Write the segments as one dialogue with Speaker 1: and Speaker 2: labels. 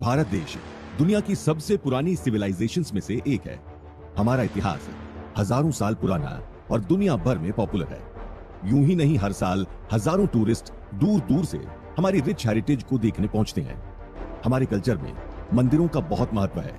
Speaker 1: भारत देश दुनिया की सबसे पुरानी सिविलाइजेशंस में से एक है। हमारा इतिहास हजारों साल पुराना और दुनिया भर में पॉपुलर है। यूं ही नहीं, हर साल हजारों टूरिस्ट दूर दूर से हमारी रिच हेरिटेज को देखने पहुंचते हैं। हमारे कल्चर में मंदिरों का बहुत महत्व है।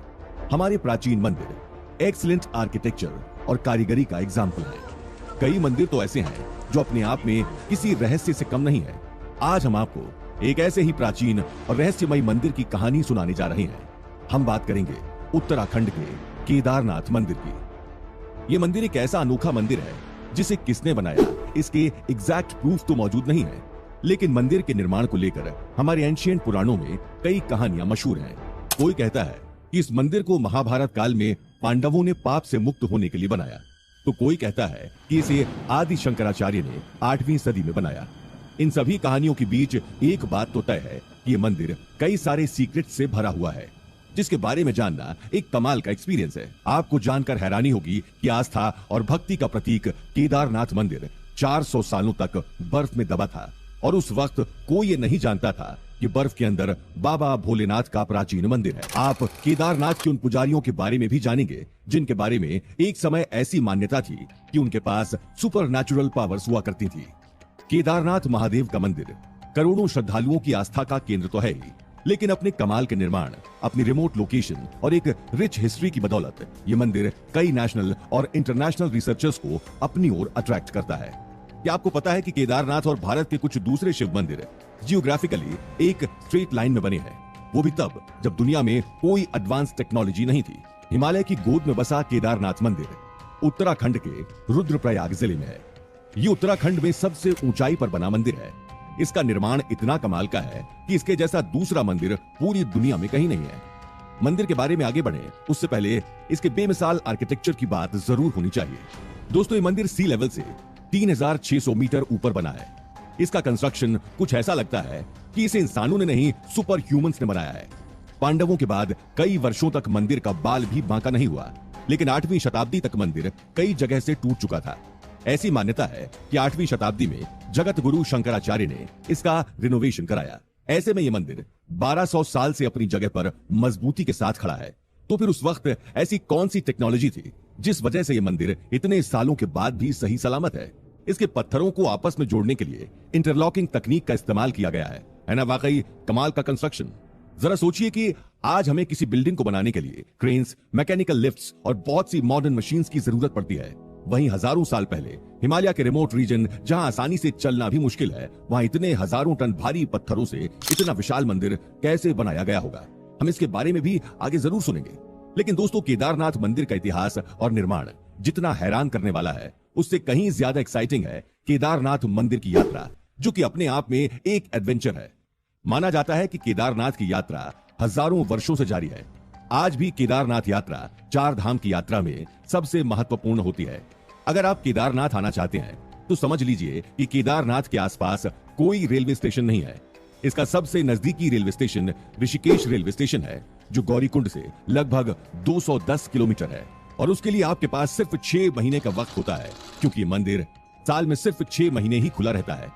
Speaker 1: हमारे प्राचीन मंदिर एक्सीलेंट आर्किटेक्चर और कारीगरी का एग्जाम्पल है। कई मंदिर तो ऐसे हैं जो अपने आप में किसी रहस्य से कम नहीं है। आज हम आपको एक ऐसे ही प्राचीन और रहस्यमयी मंदिर की कहानी सुनाने जा रहे हैं। हम बात करेंगे उत्तराखंड के केदारनाथ मंदिर की। ये मंदिर एक ऐसा अनोखा मंदिर है जिसे किसने बनाया इसके एग्जैक्ट प्रूफ तो मौजूद नहीं है, लेकिन मंदिर के निर्माण को लेकर हमारे एंशिएंट पुराणों में कई कहानियां मशहूर हैं। कोई कहता है कि इस मंदिर को महाभारत काल में पांडवों ने पाप से मुक्त होने के लिए बनाया, तो कोई कहता है कि इसे आदि शंकराचार्य ने 8वीं सदी में बनाया। इन सभी कहानियों के बीच एक बात तो तय है कि ये मंदिर कई सारे सीक्रेट से भरा हुआ है, जिसके बारे में जानना एक कमाल का एक्सपीरियंस है। आपको जानकर हैरानी होगी कि आस्था और भक्ति का प्रतीक केदारनाथ मंदिर 400 सालों तक बर्फ में दबा था, और उस वक्त कोई ये नहीं जानता था कि बर्फ के अंदर बाबा भोलेनाथ का प्राचीन मंदिर है। आप केदारनाथ के उन पुजारियों के बारे में भी जानेंगे जिनके बारे में एक समय ऐसी मान्यता थी कि उनके पास सुपरनैचुरल पावर्स हुआ करती थी। केदारनाथ महादेव का मंदिर करोड़ों श्रद्धालुओं की आस्था का केंद्र तो है ही, लेकिन अपने कमाल के निर्माण, अपनी रिमोट लोकेशन और एक रिच हिस्ट्री की बदौलत ये मंदिर कई नेशनल और इंटरनेशनल रिसर्चर्स को अपनी ओर अट्रैक्ट करता है। क्या आपको पता है कि केदारनाथ और भारत के कुछ दूसरे शिव मंदिर जियोग्राफिकली एक स्ट्रेट लाइन में बने हैं, वो भी तब जब दुनिया में कोई एडवांस टेक्नोलॉजी नहीं थी। हिमालय की गोद में बसा केदारनाथ मंदिर उत्तराखंड के रुद्रप्रयाग जिले में है। ये उत्तराखंड में सबसे ऊंचाई पर बना मंदिर है। इसका निर्माण इतना कमाल का है कि इसके जैसा दूसरा मंदिर पूरी दुनिया में कहीं नहीं है। मंदिर के बारे में आगे बढ़े उससे पहले इसके बेमिसाल आर्किटेक्चर की बात जरूर होनी चाहिए। दोस्तों, ये मंदिर सी लेवल से 3600 मीटर ऊपर बना है। इसका कंस्ट्रक्शन कुछ ऐसा लगता है कि इसे इंसानों ने नहीं, सुपर ह्यूमंस ने बनाया है। पांडवों के बाद कई वर्षों तक मंदिर का बाल भी बांका नहीं हुआ, लेकिन 8वीं शताब्दी तक मंदिर कई जगह से टूट चुका था। ऐसी मान्यता है कि 8वीं शताब्दी में जगत गुरु शंकराचार्य ने इसका रिनोवेशन कराया। ऐसे में यह मंदिर 1200 साल से अपनी जगह पर मजबूती के साथ खड़ा है। तो फिर उस वक्त ऐसी कौन सी टेक्नोलॉजी थी जिस वजह से यह मंदिर इतने सालों के बाद भी सही सलामत है? इसके पत्थरों को आपस में जोड़ने के लिए इंटरलॉकिंग तकनीक का इस्तेमाल किया गया है ना? वाकई कमाल का कंस्ट्रक्शन। जरा सोचिए कि आज हमें किसी बिल्डिंग को बनाने के लिए क्रेन्स, मैकेनिकल लिफ्ट्स और बहुत सी मॉडर्न मशीन्स की जरूरत पड़ती है। वहीं हजारों साल पहले हिमालय के रिमोट रीजन, जहां आसानी से चलना भी मुश्किल है, वहां इतने हजारों टन भारी पत्थरों से इतना विशाल मंदिर कैसे बनाया गया होगा? हम इसके बारे में भी आगे जरूर सुनेंगे। लेकिन दोस्तों, केदारनाथ मंदिर का इतिहास और निर्माण जितना हैरान करने वाला है, उससे कहीं ज्यादा एक्साइटिंग है केदारनाथ मंदिर की यात्रा, जो कि अपने आप में एक एडवेंचर है। माना जाता है कि केदारनाथ की यात्रा हजारों वर्षों से जारी है। आज भी केदारनाथ यात्रा 4 धाम की यात्रा में सबसे महत्वपूर्ण होती है। अगर आप केदारनाथ आना चाहते हैं तो समझ लीजिए कि केदारनाथ के आसपास कोई रेलवे स्टेशन नहीं है। इसका सबसे नजदीकी railway station Rishikesh railway station है, जो गौरीकुंड से लगभग 210 किलोमीटर है, और उसके लिए आपके पास सिर्फ 6 महीने का वक्त होता है, क्योंकि मंदिर साल में सिर्फ 6 महीने ही खुला रहता है।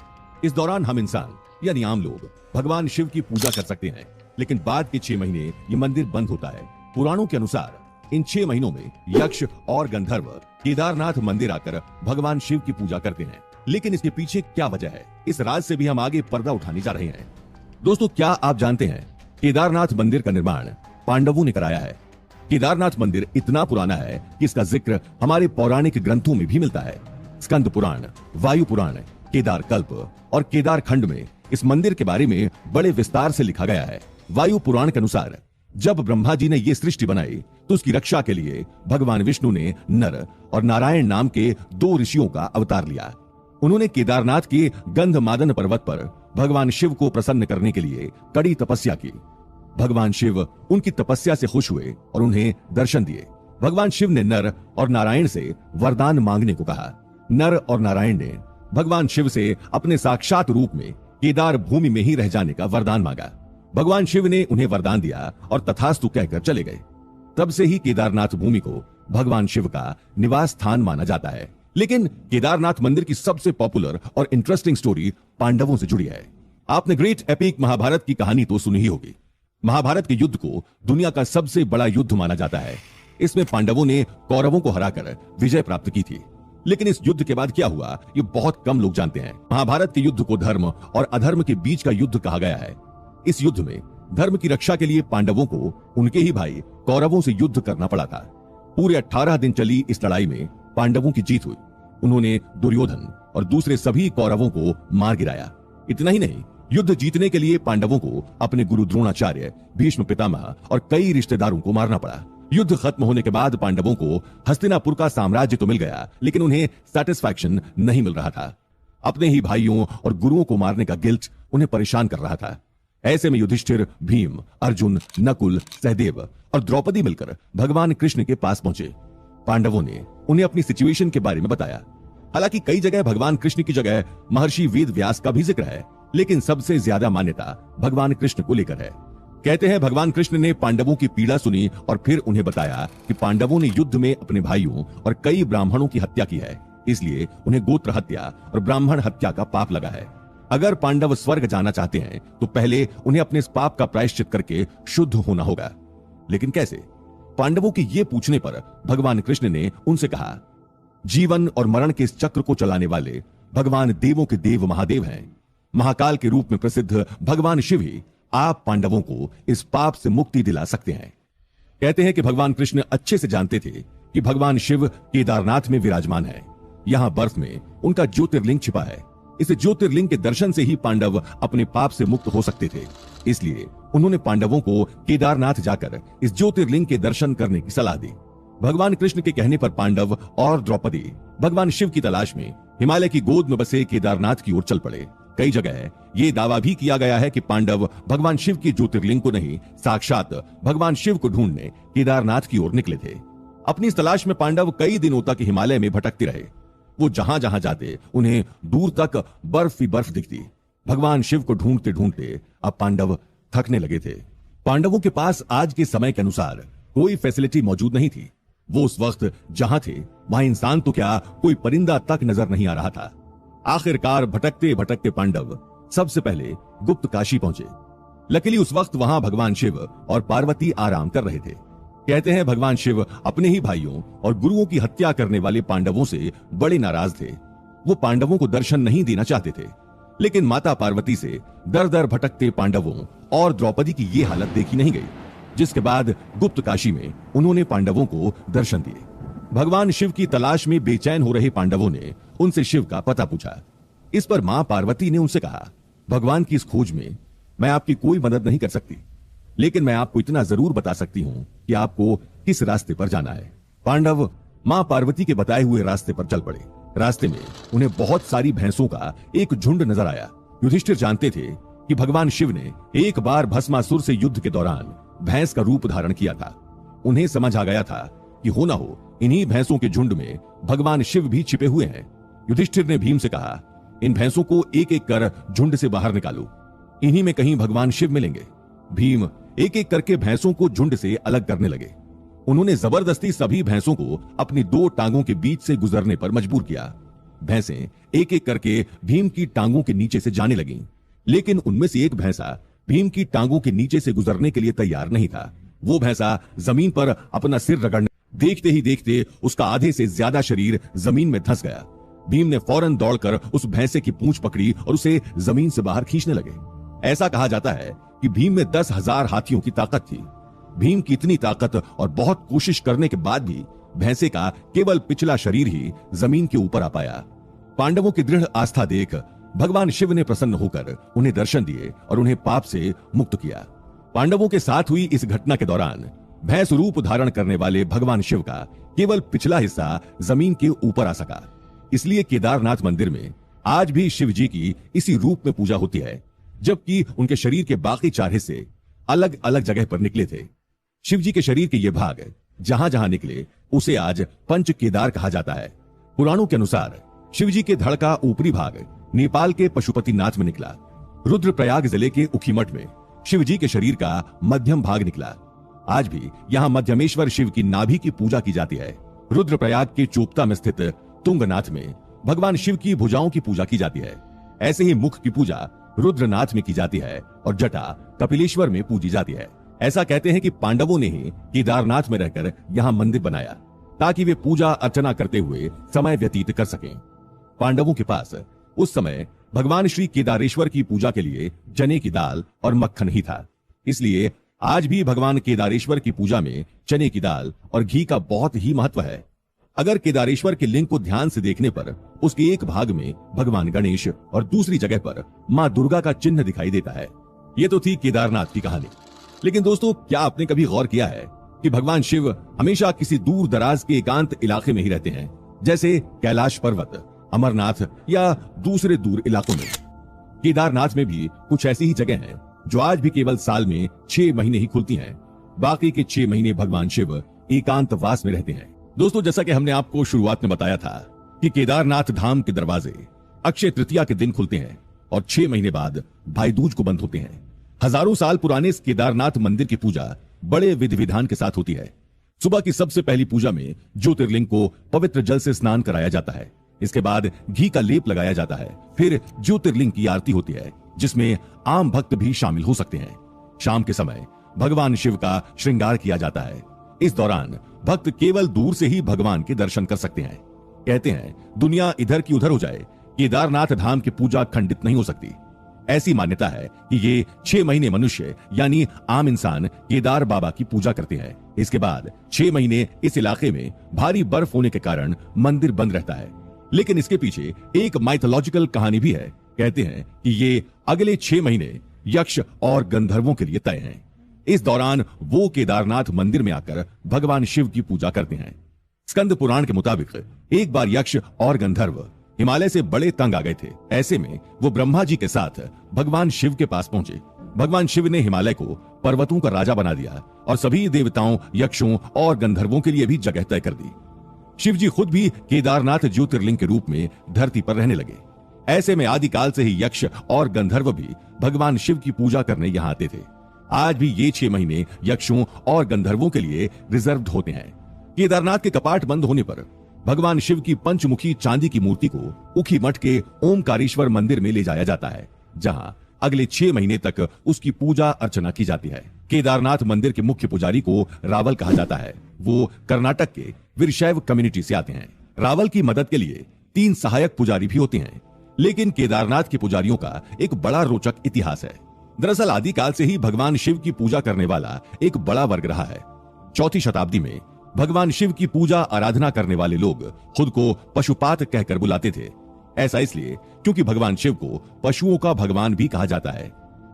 Speaker 1: इस दौरान हम इंसान यानी आम लोग भगवान शिव की पूजा कर सकते हैं, लेकिन बाद के 6 महीने ये मंदिर बंद होता है। पुराणों के अनुसार इन 6 महीनों में यक्ष और गंधर्व केदारनाथ मंदिर आकर भगवान शिव की पूजा करते हैं। लेकिन इसके पीछे क्या वजह है, इस राज से भी हम आगे पर्दा उठाने जा रहे हैं। दोस्तों, क्या आप जानते हैं केदारनाथ मंदिर का निर्माण पांडवों ने कराया है? केदारनाथ मंदिर इतना पुराना है कि इसका जिक्र हमारे पौराणिक ग्रंथों में भी मिलता है। स्कंद पुराण, वायु पुराण, केदार कल्प और केदार खंड में इस मंदिर के बारे में बड़े विस्तार से लिखा गया है। वायु पुराण के अनुसार जब ब्रह्मा जी ने यह सृष्टि बनाई तो उसकी रक्षा के लिए भगवान विष्णु ने नर और नारायण नाम के 2 ऋषियों का अवतार लिया। उन्होंने केदारनाथ के गंधमादन पर्वत पर भगवान शिव को प्रसन्न करने के लिए कड़ी तपस्या की। भगवान शिव उनकी तपस्या से खुश हुए और उन्हें दर्शन दिए। भगवान शिव ने नर और नारायण से वरदान मांगने को कहा। नर और नारायण ने भगवान शिव से अपने साक्षात रूप में केदार भूमि में ही रह जाने का वरदान मांगा। भगवान शिव ने उन्हें वरदान दिया और तथास्तु कहकर चले गए। तब से ही केदारनाथ भूमि को भगवान शिव का निवास स्थान माना जाता है। लेकिन केदारनाथ मंदिर की सबसे पॉपुलर और इंटरेस्टिंग स्टोरी पांडवों से जुड़ी है। आपने ग्रेट एपिक महाभारत की कहानी तो सुनी ही होगी, महाभारत के युद्ध को दुनिया का सबसे बड़ा युद्ध माना जाता है। इसमें पांडवों ने कौरवों को हराकर विजय प्राप्त की थी। लेकिन इस युद्ध के बाद क्या हुआ, ये बहुत कम लोग जानते हैं। महाभारत के युद्ध को धर्म और अधर्म के बीच का युद्ध कहा गया है। इस युद्ध में धर्म की रक्षा के लिए पांडवों को उनके ही भाई कौरवों से युद्ध करना पड़ा था। पूरे 18 दिन चली इस लड़ाई में पांडवों की जीत हुई। उन्होंने दुर्योधन और दूसरे सभी कौरवों को मार गिराया। इतना ही नहीं, युद्ध जीतने के लिए पांडवों को अपने गुरु द्रोणाचार्य, भीष्म पितामह और कई रिश्तेदारों को मारना पड़ा। युद्ध खत्म होने के बाद पांडवों को हस्तिनापुर का साम्राज्य तो मिल गया, लेकिन उन्हें सेटिस्फैक्शन नहीं मिल रहा था। अपने ही भाइयों और गुरुओं को मारने का गिल्ट उन्हें परेशान कर रहा था। ऐसे में युधिष्ठिर, भीम, अर्जुन, नकुल, सहदेव और द्रौपदी मिलकर भगवान कृष्ण के पास पहुंचे। पांडवों ने उन्हें अपनी सिचुएशन के बारे में बताया। हालांकि कई जगह भगवान कृष्ण की जगह महर्षि वेद व्यास का भी जिक्र है, लेकिन सबसे ज्यादा मान्यता भगवान कृष्ण को लेकर है। कहते हैं भगवान कृष्ण ने पांडवों की पीड़ा सुनी और फिर उन्हें बताया कि पांडवों ने युद्ध में अपने भाइयों और कई ब्राह्मणों की हत्या की है, इसलिए उन्हें गोत्र हत्या और ब्राह्मण हत्या का पाप लगा है। अगर पांडव स्वर्ग जाना चाहते हैं तो पहले उन्हें अपने इस पाप का प्रायश्चित करके शुद्ध होना होगा। लेकिन कैसे? पांडवों के ये पूछने पर भगवान कृष्ण ने उनसे कहा, जीवन और मरण के इस चक्र को चलाने वाले भगवान देवों के देव महादेव हैं। महाकाल के रूप में प्रसिद्ध भगवान शिव ही आप पांडवों को इस पाप से मुक्ति दिला सकते हैं। कहते हैं कि भगवान कृष्ण अच्छे से जानते थे कि भगवान शिव केदारनाथ में विराजमान है। यहां बर्फ में उनका ज्योतिर्लिंग छिपा है। इस ज्योतिर्लिंग के दर्शन से ही पांडव अपने पाप से मुक्त हो सकते थे। इसलिए उन्होंने पांडवों को केदारनाथ जाकर इस ज्योतिर्लिंग के दर्शन करने की सलाह दी। भगवान कृष्ण के कहने पर पांडव और द्रौपदी भगवान शिव की तलाश में हिमालय की गोद में बसे केदारनाथ की ओर चल पड़े। कई जगह ये दावा भी किया गया है कि पांडव भगवान शिव की ज्योतिर्लिंग को नहीं, साक्षात भगवान शिव को ढूंढने केदारनाथ की ओर निकले थे। अपनी इस तलाश में पांडव कई दिनों तक हिमालय में भटकते रहे। वो जहां जहां जाते उन्हें दूर तक बर्फ ही बर्फ दिखती। भगवान शिव को ढूंढते ढूंढते अब पांडव थकने लगे थे। पांडवों के पास आज के समय के अनुसार कोई फैसिलिटी मौजूद नहीं थी। वो उस वक्त जहां थे वहां इंसान तो क्या, कोई परिंदा तक नजर नहीं आ रहा था। आखिरकार भटकते भटकते पांडव सबसे पहले गुप्त काशी पहुंचे। लकीली उस वक्त वहां भगवान शिव और पार्वती आराम कर रहे थे। कहते हैं भगवान शिव अपने ही भाइयों और गुरुओं की हत्या करने वाले पांडवों से बड़े नाराज थे। वो पांडवों को दर्शन नहीं देना चाहते थे। लेकिन माता पार्वती से दर दर भटकते पांडवों और द्रौपदी की ये हालत देखी नहीं गई, जिसके बाद गुप्त काशी में उन्होंने पांडवों को दर्शन दिए। भगवान शिव की तलाश में बेचैन हो रहे पांडवों ने उनसे शिव का पता पूछा। इस पर मां पार्वती ने उनसे कहा, भगवान की इस खोज में मैं आपकी कोई मदद नहीं कर सकती, लेकिन मैं आपको इतना जरूर बता सकती हूं कि आपको किस रास्ते पर जाना है। पांडव मां पार्वती के बताए हुए रास्ते पर चल पड़े। रास्ते में उन्हें बहुत सारी भैंसों का एक झुंड नजर आया। युधिष्ठिर जानते थे कि भगवान शिव ने एक बार भस्मासुर से युद्ध के दौरान भैंस का रूप धारण किया था। उन्हें समझ आ गया था कि हो ना हो इन्हीं भैंसों के झुंड में भगवान शिव भी छिपे हुए हैं। युधिष्ठिर ने भीम से कहा, इन भैंसों को एक एक कर झुंड से बाहर निकालो, इन्हीं में कहीं भगवान शिव मिलेंगे। भीम एक एक करके भैंसों को झुंड से अलग करने लगे। उन्होंने जबरदस्ती सभी भैंसों को अपनी दो टांगों के बीच से गुजरने पर मजबूर किया। भैंसें एक एक करके भीम की टांगों के नीचे से जाने लगीं, लेकिन उनमें से एक भैंसा भीम की टांगों के नीचे से गुजरने के लिए तैयार नहीं था। वो भैंसा जमीन पर अपना सिर रगड़ने, देखते ही देखते उसका आधे से ज्यादा शरीर जमीन में धंस गया। भीम ने फौरन दौड़कर उस भैंसे की पूंछ पकड़ी और उसे जमीन से बाहर खींचने लगे। ऐसा कहा जाता है कि भीम में 10,000 हाथियों की ताकत थी। भीम की इतनी ताकत और बहुत कोशिश करने के बाद भी भैंसे का केवल पिछला शरीर ही जमीन के ऊपर आ पाया। पांडवों की दृढ़ आस्था देख भगवान शिव ने प्रसन्न होकर उन्हें दर्शन दिए और उन्हें पाप से मुक्त किया। पांडवों के साथ हुई इस घटना के दौरान भैंस रूप धारण करने वाले भगवान शिव का केवल पिछला हिस्सा जमीन के ऊपर आ सका। इसलिए केदारनाथ मंदिर में आज भी शिव जी की इसी रूप में पूजा होती है, जबकि उनके शरीर के बाकी 4 हिस्से अलग अलग जगह पर निकले थे। शिव जी के शरीर के ये भाग जहां जहां निकले उसे आज पंच केदार कहा जाता है। पुराणों के अनुसार शिव जी के धड़ का ऊपरी भाग नेपाल के पशुपतिनाथ में निकला। रुद्रप्रयाग जिले के उखीमठ में शिव जी के शरीर का मध्यम भाग निकला। आज भी यहाँ मध्यमेश्वर शिव की नाभि की पूजा की जाती है। रुद्रप्रयाग के चोपता में स्थित तुंगनाथ में भगवान शिव की भुजाओं की पूजा की जाती है। ऐसे ही मुख की पूजा रुद्रनाथ में की जाती है और जटा कपिलेश्वर में पूजी जाती है। ऐसा कहते हैं कि पांडवों ने ही केदारनाथ में रहकर यहाँ मंदिर बनाया ताकि वे पूजा अर्चना करते हुए समय व्यतीत कर सकें। पांडवों के पास उस समय भगवान श्री केदारेश्वर की पूजा के लिए चने की दाल और मक्खन ही था। इसलिए आज भी भगवान केदारेश्वर की पूजा में चने की दाल और घी का बहुत ही महत्व है। अगर केदारेश्वर के लिंग को ध्यान से देखने पर उसके एक भाग में भगवान गणेश और दूसरी जगह पर मां दुर्गा का चिन्ह दिखाई देता है। ये तो थी केदारनाथ की कहानी। लेकिन दोस्तों, क्या आपने कभी गौर किया है कि भगवान शिव हमेशा किसी दूर दराज के एकांत इलाके में ही रहते हैं, जैसे कैलाश पर्वत, अमरनाथ या दूसरे दूर इलाकों में? केदारनाथ में भी कुछ ऐसी ही जगह हैं जो आज भी केवल साल में 6 महीने ही खुलती हैं। बाकी के 6 महीने भगवान शिव एकांतवास में रहते हैं। दोस्तों, जैसा कि हमने आपको शुरुआत में बताया था कि केदारनाथ धाम के दरवाजे अक्षय तृतीया के दिन खुलते हैं और 6 महीने बाद भाई दूज को बंद होते हैं। हजारों साल पुराने इस केदारनाथ मंदिर की पूजा बड़े विधि विधान के साथ होती है। सुबह की सबसे पहली पूजा में ज्योतिर्लिंग को पवित्र जल से स्नान कराया जाता है। इसके बाद घी का लेप लगाया जाता है। फिर ज्योतिर्लिंग की आरती होती है जिसमें आम भक्त भी शामिल हो सकते हैं। शाम के समय भगवान शिव का श्रृंगार किया जाता है। इस दौरान भक्त केवल दूर से ही भगवान के दर्शन कर सकते हैं। कहते हैं दुनिया इधर की उधर हो जाए, केदारनाथ धाम की पूजा खंडित नहीं हो सकती। ऐसी मान्यता है कि ये 6 महीने मनुष्य यानी आम इंसान केदार बाबा की पूजा करते हैं। इसके बाद 6 महीने इस इलाके में भारी बर्फ होने के कारण मंदिर बंद रहता है। लेकिन इसके पीछे एक माइथोलॉजिकल कहानी भी है। कहते हैं कि ये अगले 6 महीने यक्ष और गंधर्वों के लिए तय हैं। इस दौरान वो केदारनाथ मंदिर में आकर भगवान शिव की पूजा करते हैं। स्कंद पुराण के मुताबिक एक बार यक्ष और गंधर्व हिमालय से बड़े तंग आ गए थे। ऐसे में वो ब्रह्मा जी के साथ भगवान शिव के पास पहुंचे। भगवान शिव ने हिमालय को पर्वतों का राजा बना दिया और सभी देवताओं, यक्षों और गंधर्वों के लिए भी जगह तय कर दी। शिव जी खुद भी केदारनाथ ज्योतिर्लिंग के रूप में धरती पर रहने लगे। ऐसे में आदिकाल से ही यक्ष और गंधर्व भी भगवान शिव की पूजा करने यहाँ आते थे। आज भी ये 6 महीने यक्षों और गंधर्वों के लिए रिजर्व्ड होते हैं। केदारनाथ के कपाट बंद होने पर भगवान शिव की पंचमुखी चांदी की मूर्ति को उखी मठ के ओमकारेश्वर मंदिर में ले जाया जाता है, जहां अगले 6 महीने तक उसकी पूजा अर्चना की जाती है। केदारनाथ मंदिर के मुख्य पुजारी को रावल कहा जाता है। वो कर्नाटक के वीरशैव कम्युनिटी से आते हैं। रावल की मदद के लिए 3 सहायक पुजारी भी होते हैं। लेकिन केदारनाथ के पुजारियों का एक बड़ा रोचक इतिहास है। दरअसल आदिकाल से ही भगवान शिव की पूजा करने वाला एक बड़ा वर्ग रहा है। 4वीं शताब्दी में भगवान शिव की पूजा आराधना करने वाले लोग खुद को पशुपात कहकर बुलाते थे। ऐसा इसलिए क्योंकि भगवान शिव को पशुओं का भगवान भी कहा जाता है।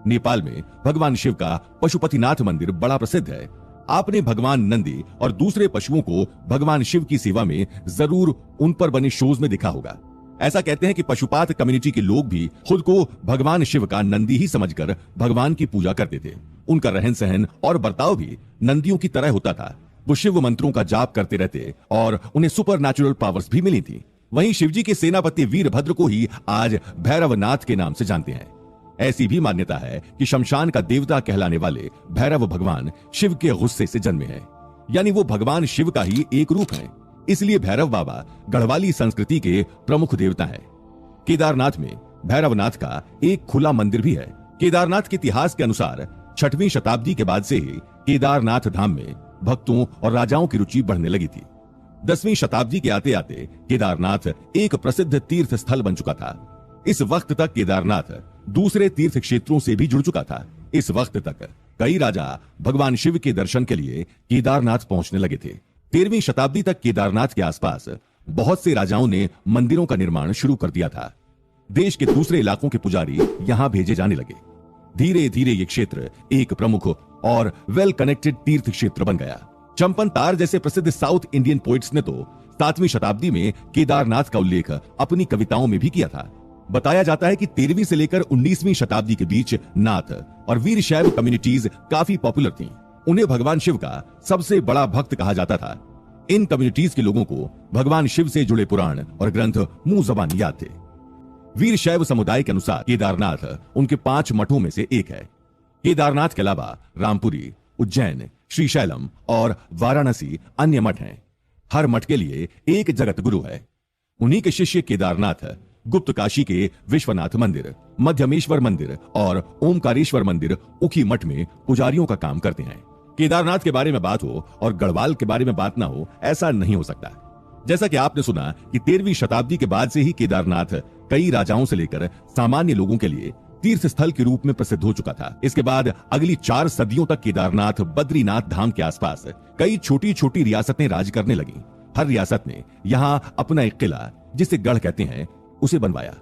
Speaker 1: नेपाल में भगवान शिव का पशुपतिनाथ मंदिर बड़ा प्रसिद्ध है। आपने भगवान नंदी और दूसरे पशुओं को भगवान शिव की सेवा में जरूर उन पर बने शोज में देखा होगा। ऐसा कहते हैं कि पशुपात कम्युनिटी के लोग भी खुद को भगवान शिव का नंदी ही समझकर भगवान की पूजा करते थे। उनका रहन सहन और बर्ताव भी नंदियों की तरह होता था। वो शिव मंत्रों का जाप करते रहते और उन्हें सुपर नेचुरल पावर्स भी मिली थी। वहीं शिवजी के सेनापति वीरभद्र को ही आज भैरवनाथ के नाम से जानते हैं। ऐसी भी मान्यता है कि शमशान का देवता कहलाने वाले भैरव भगवान शिव के गुस्से से जन्मे हैं, यानी वो भगवान शिव का ही एक रूप है। इसलिए भैरव बाबा गढ़वाली संस्कृति के प्रमुख देवता हैं। केदारनाथ में भैरवनाथ का एक खुला मंदिर भी है। केदारनाथ के इतिहास के अनुसार 6वीं शताब्दी के बाद से ही केदारनाथ धाम में भक्तों और राजाओं की रुचि बढ़ने लगी थी। 10वीं शताब्दी के आते आते केदारनाथ एक प्रसिद्ध तीर्थ स्थल बन चुका था। इस वक्त तक केदारनाथ दूसरे तीर्थ क्षेत्रों से भी जुड़ चुका था। इस वक्त तक कई राजा भगवान शिव के दर्शन के लिए केदारनाथ पहुंचने लगे थे। 13वीं शताब्दी तक केदारनाथ के आसपास बहुत से राजाओं ने मंदिरों का निर्माण शुरू कर दिया था। देश के दूसरे इलाकों के पुजारी यहां भेजे जाने लगे। धीरे धीरे ये क्षेत्र एक प्रमुख और वेल कनेक्टेड तीर्थ क्षेत्र बन गया। चंपन तार जैसे प्रसिद्ध साउथ इंडियन पोइट्स ने तो 7वीं शताब्दी में केदारनाथ का उल्लेख अपनी कविताओं में भी किया था। बताया जाता है कि 13वीं से लेकर 19वीं शताब्दी के बीच नाथ और वीरशैव कम्युनिटीज काफी पॉपुलर थीं। उन्हें भगवान शिव का सबसे बड़ा भक्त कहा जाता था। इन कम्युनिटीज के लोगों को भगवान शिव से जुड़े पुराण और ग्रंथ मुंह जबान याद थे। वीरशैव समुदाय के अनुसार केदारनाथ उनके 5 मठों में से एक है। केदारनाथ के अलावा रामपुरी, उज्जैन, श्रीशैलम और वाराणसी अन्य मठ हैं। हर मठ के लिए एक जगत गुरु है। उन्हीं के शिष्य केदारनाथ गुप्त काशी के विश्वनाथ मंदिर, मध्यमेश्वर मंदिर और ओमकारेश्वर मंदिर उखी मठ में पुजारियों का काम करते हैं। केदारनाथ के बारे में बात हो और गढ़वाल के बारे में बात ना हो, ऐसा नहीं हो सकता। जैसा कि आपने सुना कि 13वीं शताब्दी के बाद से ही केदारनाथ कई राजाओं से लेकर सामान्य लोगों के लिए तीर्थ स्थल के रूप में प्रसिद्ध हो चुका था। इसके बाद अगली 4 सदियों तक केदारनाथ बद्रीनाथ धाम के आसपास कई छोटी छोटी रियासतें राज करने लगी। हर रियासत ने यहाँ अपना एक किला, जिसे गढ़ कहते हैं, उसे बनवाया।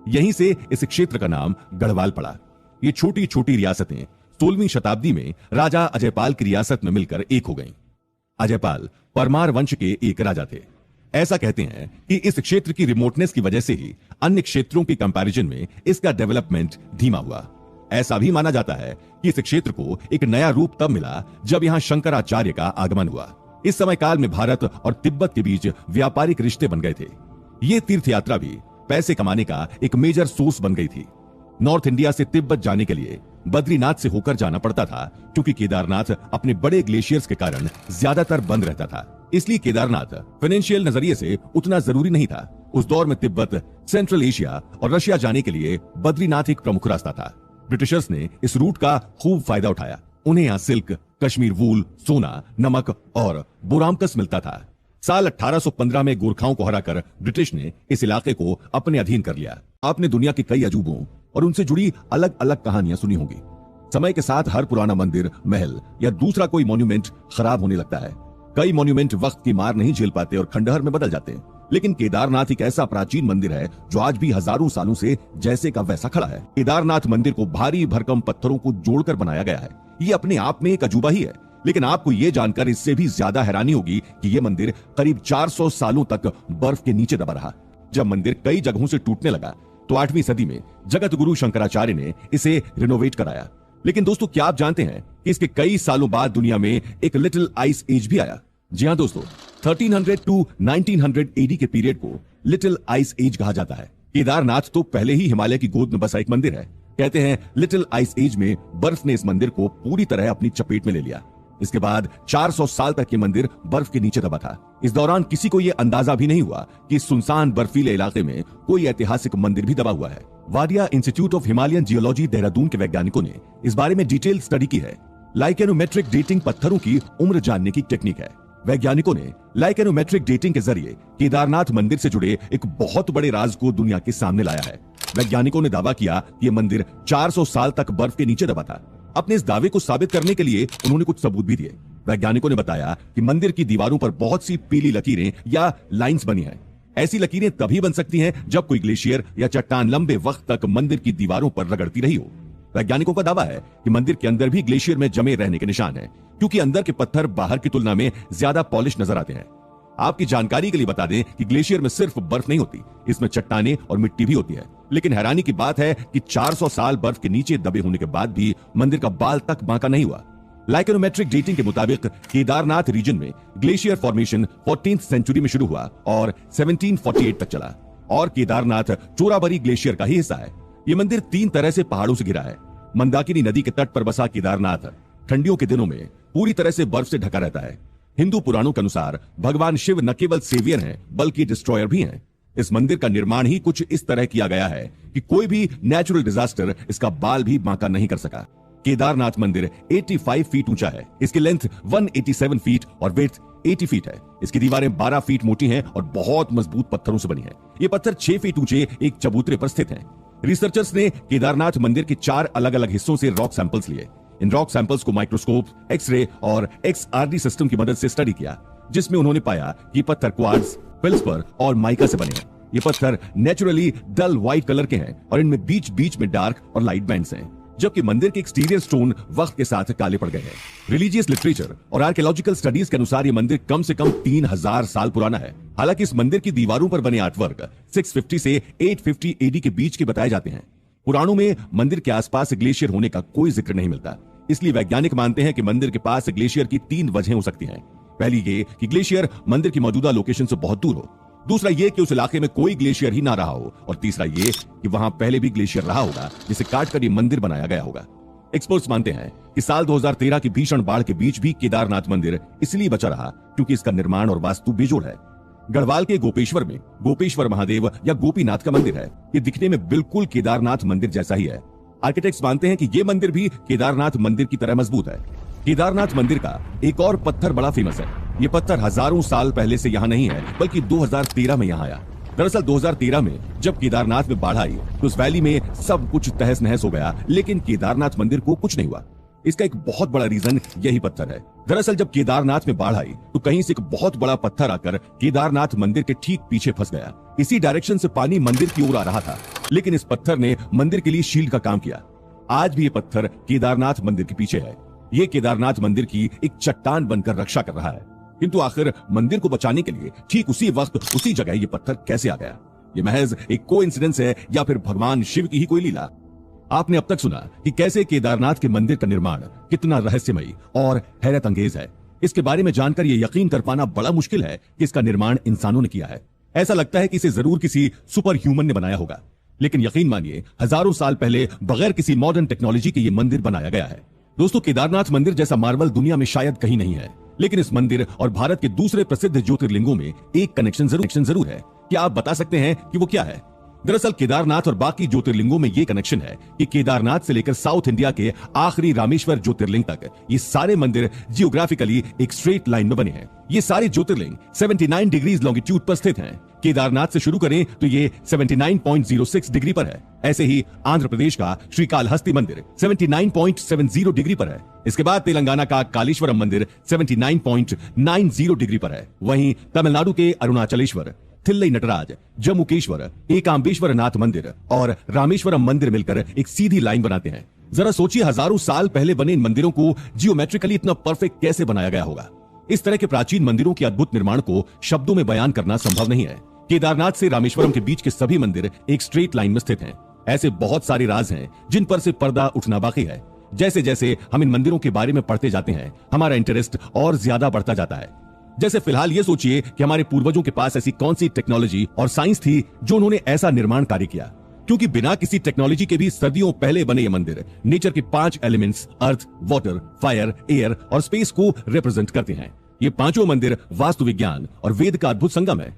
Speaker 1: यहीं से इस क्षेत्र का नाम गढ़वाल पड़ा। ये छोटी छोटी रियासतें 16वीं शताब्दी में राजा अजयपाल की रियासत में मिलकर एक हो गईं। अजयपाल परमार वंश के एक राजा थे। ऐसा कहते हैं कि इस क्षेत्र की रिमोटनेस की वजह से ही अन्य क्षेत्रों की कंपैरिजन में इसका डेवलपमेंट धीमा हुआ। ऐसा भी माना जाता है कि इस क्षेत्र को एक नया रूप तब मिला जब यहां शंकराचार्य का आगमन हुआ। इस समय काल में भारत और तिब्बत के बीच व्यापारिक रिश्ते बन गए थे। ये तीर्थ यात्रा भी पैसे कमाने का एक मेजर सोर्स बन गई थी। नॉर्थ इंडिया से तिब्बत जाने के लिए बद्रीनाथ से होकर जाना पड़ता था, क्योंकि केदारनाथ अपने बड़े ग्लेशियर्स के कारण ज्यादातर बंद रहता था। इसलिए केदारनाथ फाइनेंशियल नजरिए से उतना जरूरी नहीं था। उस दौर में तिब्बत, सेंट्रल एशिया और रशिया जाने के लिए बद्रीनाथ एक प्रमुख रास्ता था। ब्रिटिशर्स ने इस रूट का खूब फायदा उठाया। उन्हें यहाँ सिल्क, कश्मीर वूल, सोना, नमक और बोरामकस मिलता था। साल 1815 में गोरखाओं को हराकर ब्रिटिश ने इस इलाके को अपने अधीन कर लिया। आपने दुनिया के कई अजूबों और उनसे जुड़ी अलग अलग कहानियां सुनी होंगी। समय के साथ हर पुराना मंदिर, महल या दूसरा कोई मॉन्यूमेंट खराब होने लगता है। कई मॉन्यूमेंट वक्त की मार नहीं झेल पाते और खंडहर में बदल जाते हैं। लेकिन केदारनाथ एक ऐसा प्राचीन मंदिर है जो आज भी हजारों सालों से जैसे का वैसा खड़ा है। केदारनाथ मंदिर को भारी भरकम पत्थरों को जोड़कर बनाया गया है। ये अपने आप में एक अजूबा ही है। लेकिन आपको ये जानकर इससे भी ज्यादा हैरानी होगी कि यह मंदिर करीब 400 सालों तक बर्फ के नीचे दबा रहा। जब मंदिर कई जगहों से टूटने लगा तो 8वीं सदी में जगत गुरु शंकराचार्य ने इसे रिनोवेट कराया। लेकिन दोस्तों, क्या आप जानते हैं कि इसके कई सालों बाद दुनिया में एक लिटिल आइस एज भी आया? जी हाँ दोस्तों, 1300 टू 1900 एडी के पीरियड को लिटिल आइस एज कहा जाता है। केदारनाथ तो पहले ही हिमालय की गोद में बसा एक मंदिर है। कहते हैं लिटिल आइस एज में बर्फ ने इस मंदिर को पूरी तरह अपनी चपेट में ले लिया। इसके बाद 400 साल तक ये मंदिर बर्फ के नीचे दबा था। इस दौरान किसी को यह अंदाजा भी नहीं हुआ कि इस सुनसान बर्फीले इलाके में कोई ऐतिहासिक मंदिर भी दबा हुआ है। Wadia institute of Himalayan geology Dehradun के वैज्ञानिकों ने इस बारे में डिटेल स्टडी की है। लाइकेनोमेट्रिक डेटिंग पत्थरों की उम्र जानने की टेक्निक है। वैज्ञानिकों ने लाइकेनोमेट्रिक डेटिंग के जरिए केदारनाथ मंदिर से जुड़े एक बहुत बड़े राज को दुनिया के सामने लाया है। वैज्ञानिकों ने दावा किया कि यह मंदिर 400 साल तक बर्फ के नीचे दबा था। अपने इस दावे को साबित करने के लिए उन्होंने कुछ सबूत भी दिए। वैज्ञानिकों ने बताया कि मंदिर की दीवारों पर बहुत सी पीली लकीरें या लाइंस बनी हैं। ऐसी लकीरें तभी बन सकती हैं जब कोई ग्लेशियर या चट्टान लंबे वक्त तक मंदिर की दीवारों पर रगड़ती रही हो। वैज्ञानिकों का दावा है कि मंदिर के अंदर भी ग्लेशियर में जमे रहने के निशान हैं, क्योंकि अंदर के पत्थर बाहर की तुलना में ज्यादा पॉलिश नजर आते हैं। आपकी जानकारी के लिए बता दें कि ग्लेशियर में सिर्फ बर्फ नहीं होती, इसमें चट्टानें और मिट्टी भी होती है। लेकिन हैरानी की बात है कि 400 साल बर्फ के नीचे दबे होने के बाद भी मंदिर का बाल तक बांका नहीं हुआ। लाइकेनोमेट्रिक डेटिंग के मुताबिक केदारनाथ रीजन में ग्लेशियर फॉर्मेशन 14th सेंचुरी में शुरू हुआ और 1748 तक चला, और केदारनाथ चोराबरी ग्लेशियर का ही हिस्सा है। ये मंदिर 3 तरह से पहाड़ों से घिरा है। मंदाकिनी नदी के तट पर बसा केदारनाथ ठंडियों के दिनों में पूरी तरह से बर्फ से ढका रहता है। हिंदू पुराणों के अनुसार भगवान शिव न केवल सेवियर हैं बल्कि डिस्ट्रॉयर भी हैं। इस मंदिर का निर्माण ही कुछ इस तरह किया गया है कि कोई भी नेचुरल डिजास्टर इसका बाल भी बांका नहीं कर सका। केदारनाथ मंदिर 85 फीट ऊंचा है। इसकी लेंथ 187 फीट और विड्थ 80 फीट है। इसकी दीवारें 12 फीट मोटी हैं और बहुत मजबूत पत्थरों से बनी हैं। ये पत्थर 6 फीट ऊंचे एक चबूतरे पर स्थित हैं। रिसर्चर्स ने केदारनाथ मंदिर के 4 अलग अलग हिस्सों से रॉक सैंपल्स लिए। इन रॉक सैंपल्स को माइक्रोस्कोप, एक्सरे और XRD सिस्टम की मदद से स्टडी किया, जिसमें उन्होंने पाया कि पत्थर क्वार्ट्ज, फेल्सपर और माइका से बने हैं। ये पत्थर नेचुरली डल व्हाइट कलर के हैं और इनमें बीच बीच में डार्क और लाइट बैंड्स हैं, जबकि मंदिर के एक्सटीरियर स्टोन वक्त के साथ काले पड़ गए हैं। रिलीजियस लिटरेचर और आर्कियोलॉजिकल स्टडीज के अनुसार ये मंदिर कम से कम 3000 साल पुराना है। हालांकि इस मंदिर की दीवारों पर बने आर्टवर्क 650 से 850 एडी के बीच के बताए जाते हैं। पुराणों में मंदिर के आसपास ग्लेशियर होने का कोई जिक्र नहीं मिलता, इसलिए वैज्ञानिक मानते हैं कि मंदिर के पास ग्लेशियर की 3 वजहें हो सकती हैं। पहली ये कि ग्लेशियर मंदिर की मौजूदा लोकेशन से बहुत दूर हो, दूसरा ये कि उस इलाके में कोई ग्लेशियर ही ना रहा हो, और तीसरा ये कि वहां पहले भी ग्लेशियर रहा होगा जिसे काटकर ये मंदिर बनाया गया होगा। एक्सपर्ट्स मानते हैं कि साल 2013 की भीषण बाढ़ के बीच भी केदारनाथ मंदिर इसलिए बचा रहा क्योंकि इसका निर्माण और वास्तु बेजोड़ है। गढ़वाल के गोपेश्वर में गोपेश्वर महादेव या गोपीनाथ का मंदिर है। ये दिखने में बिल्कुल केदारनाथ मंदिर जैसा ही है। आर्किटेक्ट्स मानते हैं कि ये मंदिर भी केदारनाथ मंदिर की तरह मजबूत है। केदारनाथ मंदिर का एक और पत्थर बड़ा फेमस है। ये पत्थर हजारों साल पहले से यहाँ नहीं है, बल्कि 2013 में यहाँ आया। दरअसल 2013 में जब केदारनाथ में बाढ़ आई तो उस वैली में सब कुछ तहस नहस हो गया, लेकिन केदारनाथ मंदिर को कुछ नहीं हुआ। इसका एक बहुत बड़ा रीजन यही पत्थर है। दरअसल जब केदारनाथ में बाढ़ आई तो कहीं से एक बहुत बड़ा पत्थर आकर केदारनाथ मंदिर के ठीक पीछे फंस गया। इसी डायरेक्शन से पानी मंदिर की ओर आ रहा था, लेकिन इस पत्थर ने मंदिर के लिए शील्ड का काम किया। आज भी ये पत्थर केदारनाथ मंदिर के पीछे है। ये केदारनाथ मंदिर की एक चट्टान बनकर रक्षा कर रहा है। किंतु आखिर मंदिर को बचाने के लिए ठीक उसी वक्त उसी जगह ये पत्थर कैसे आ गया? ये महज एक कोइंसिडेंस है या फिर भगवान शिव की ही कोई लीला? आपने अब तक सुना कि कैसे केदारनाथ के मंदिर का निर्माण कितना रहस्यमयी और हैरत अंगेज है। इसके बारे में जानकर यह यकीन कर पाना बड़ा मुश्किल है कि इसका निर्माण इंसानों ने किया है। ऐसा लगता है कि इसे जरूर किसी सुपर ह्यूमन ने बनाया होगा, लेकिन यकीन मानिए हजारों साल पहले बगैर किसी मॉडर्न टेक्नोलॉजी के ये मंदिर बनाया गया है। दोस्तों, केदारनाथ मंदिर जैसा मार्वल दुनिया में शायद कहीं नहीं है, लेकिन इस मंदिर और भारत के दूसरे प्रसिद्ध ज्योतिर्लिंगों में एक कनेक्शन जरूर है। क्या आप बता सकते हैं कि वो क्या है? दरअसल केदारनाथ और बाकी ज्योतिर्लिंगों में ये कनेक्शन है कि केदारनाथ से लेकर साउथ इंडिया के आखिरी रामेश्वर ज्योतिर्लिंग तक ये सारे मंदिर जियोग्राफिकली एक स्ट्रेट लाइन में बने हैं। ये सारे ज्योतिर्लिंग 79 डिग्रीज लॉन्गिट्यूड पर स्थित हैं। केदारनाथ से शुरू करें तो ये 79.06 डिग्री पर है। ऐसे ही आंध्र प्रदेश का श्रीकालहस्ती मंदिर 79.70 डिग्री पर है। इसके बाद तेलंगाना का कालेश्वरम मंदिर 79.90 डिग्री पर है। वहीं तमिलनाडु के अरुणाचलेश्वर, थिल्लई नटराज, जम्मूकेश्वर, एकाम्बेश्वर नाथ मंदिर और रामेश्वरम मंदिर मिलकर एक सीधी लाइन बनाते हैं। जरा सोचिए, हजारों साल पहले बने इन मंदिरों को जियोमेट्रिकली इतना परफेक्ट कैसे बनाया गया होगा? इस तरह के प्राचीन मंदिरों के अद्भुत निर्माण को शब्दों में बयान करना संभव नहीं है। केदारनाथ से रामेश्वरम के बीच के सभी मंदिर एक स्ट्रेट लाइन में स्थित हैं। ऐसे बहुत सारे राज हैं जिन पर से पर्दा उठना बाकी है। जैसे जैसे हम इन मंदिरों के बारे में पढ़ते जाते हैं, हमारा इंटरेस्ट और ज्यादा बढ़ता जाता है। जैसे फिलहाल ये सोचिए कि हमारे पूर्वजों के पास ऐसी कौन सी टेक्नोलॉजी और साइंस थी जो उन्होंने ऐसा निर्माण कार्य किया, क्योंकि बिना किसी टेक्नोलॉजी के भी सदियों पहले बने ये मंदिर नेचर के 5 elements earth, water, fire, air और स्पेस को रिप्रेजेंट करते हैं। ये पांचों मंदिर वास्तु विज्ञान और वेद का अद्भुत संगम है।